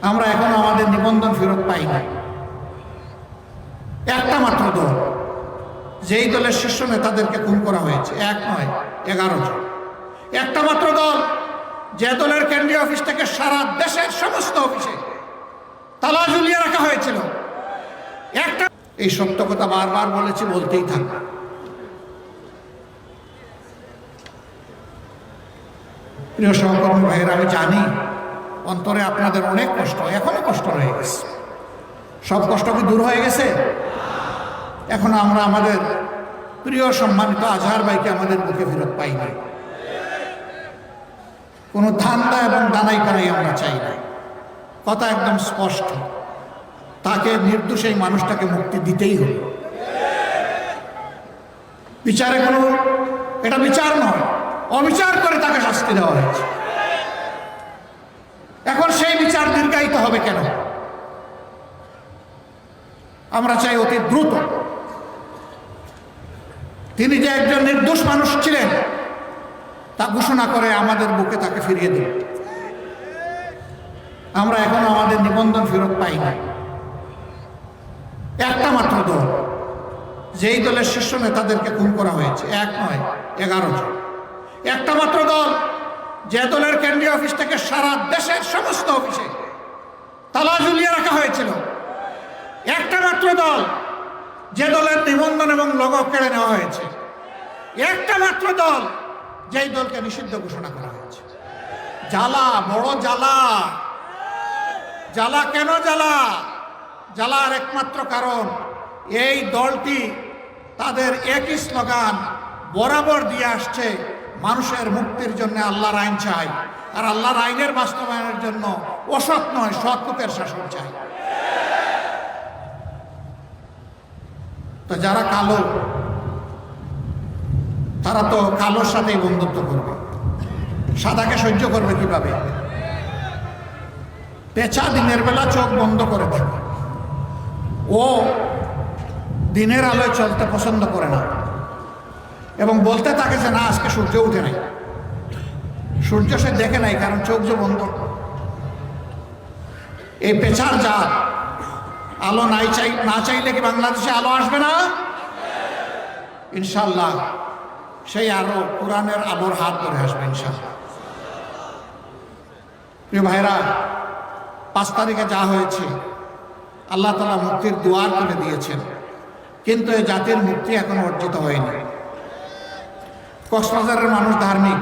আমরা এখনো আমাদের নিবন্ধন ফেরত পাই না। একটা মাত্র দল, যেই দলের শীর্ষ নেতাদেরকে খুন করা হয়েছে, 1 নয় 11 জন। একটা মাত্র দল, যে দলের কেন্দ্রীয় অফিস থেকে সারা দেশের সমস্ত অফিসে তালা ঝুলিয়ে রাখা হয়েছিল। একটা, এই সত্য কথা বারবার বলেছি, বলতেই থাকবে। প্রিয় সহকর্মী ভাইয়েরা, আমি জানি অন্তরে আপনাদের অনেক কষ্ট, এখনো কষ্ট রয়ে গেছে। সব কষ্ট কি দূর হয়ে গেছে? এখনো আমরা আমাদের প্রিয় সম্মানিত আজহার ভাইকে আমাদের বুকে ফেরত পাইনি। কোনো ধান্দা এবং দানাই পানাই আমরা চাই না। কথা একদম স্পষ্ট, তাকে নির্দোষ এই মানুষটাকে মুক্তি দিতেই হবে। বিচারে কোনো, এটা বিচার নয়, অবিচার করে তাকে শাস্তি দেওয়া হয়েছে। এখন সেই বিচার দীর্ঘায়িত হবে কেন? আমরা চাই অতি দ্রুত তিনি যে একজন নির্দোষ মানুষ ছিলেন তা ঘোষণা করে আমাদের বুকে তাকে ফিরিয়ে দিন। আমরা এখনো আমাদের নিবন্ধন ফেরত পাই না। একটা মাত্র দল, যেই দলের শীর্ষ নেতাদেরকে খুন করা হয়েছে, 1 নয় 11 জন। একটা মাত্র দল, যে দলের কেন্দ্রীয় অফিস থেকে সারা দেশের সমস্ত অফিসে তালা ঝুলিয়ে রাখা হয়েছিল। একটা মাত্র দল, যে দলের নিবন্ধন এবং লোগো কেড়ে নেওয়া হয়েছে। একটা মাত্র দল, যেই দলকে নিষিদ্ধ ঘোষণা করা হয়েছে। জ্বালা, বড় জ্বালা। জ্বালা কেন জ্বালা? জ্বালার একমাত্র কারণ, এই দলটি তাদের একই স্লোগান বরাবর দিয়ে আসছে, মানুষের মুক্তির জন্য আল্লাহর আইন চাই, আর আল্লাহর আইনের বাস্তবায়নের জন্য অসৎ নয় সৎ লোকের শাসন চাই। তো যারা কালো, তারা তো কালোর সাথেই বন্ধুত্ব করবে, সাদাকে সহ্য করবে কিভাবে? পেঁচা দিনের বেলা চোখ বন্ধ করে থাকে, ও দিনের আলোয় চলতে পছন্দ করে না, এবং বলতে থাকে যে না, আজকে সূর্য উঠে নাই। সূর্য সে দেখে নাই, কারণ চোখ যে বন্ধ। এই পেঁচার জাত আলো না চাইলে কি বাংলাদেশে আলো আসবে না? ইনশাল্লাহ সেই আলো কোরআনের আলোর হাত ধরে আসবে ইনশাল্লাহ। প্রিয় ভাইরা, 5 তারিখে যা হয়েছে, আল্লাহ তাআলা মুক্তির দুয়ার খুলে দিয়েছেন, কিন্তু এই জাতির মুক্তি এখনো অর্জিত হয়নি। কক্সবাজারের মানুষ ধার্মিক,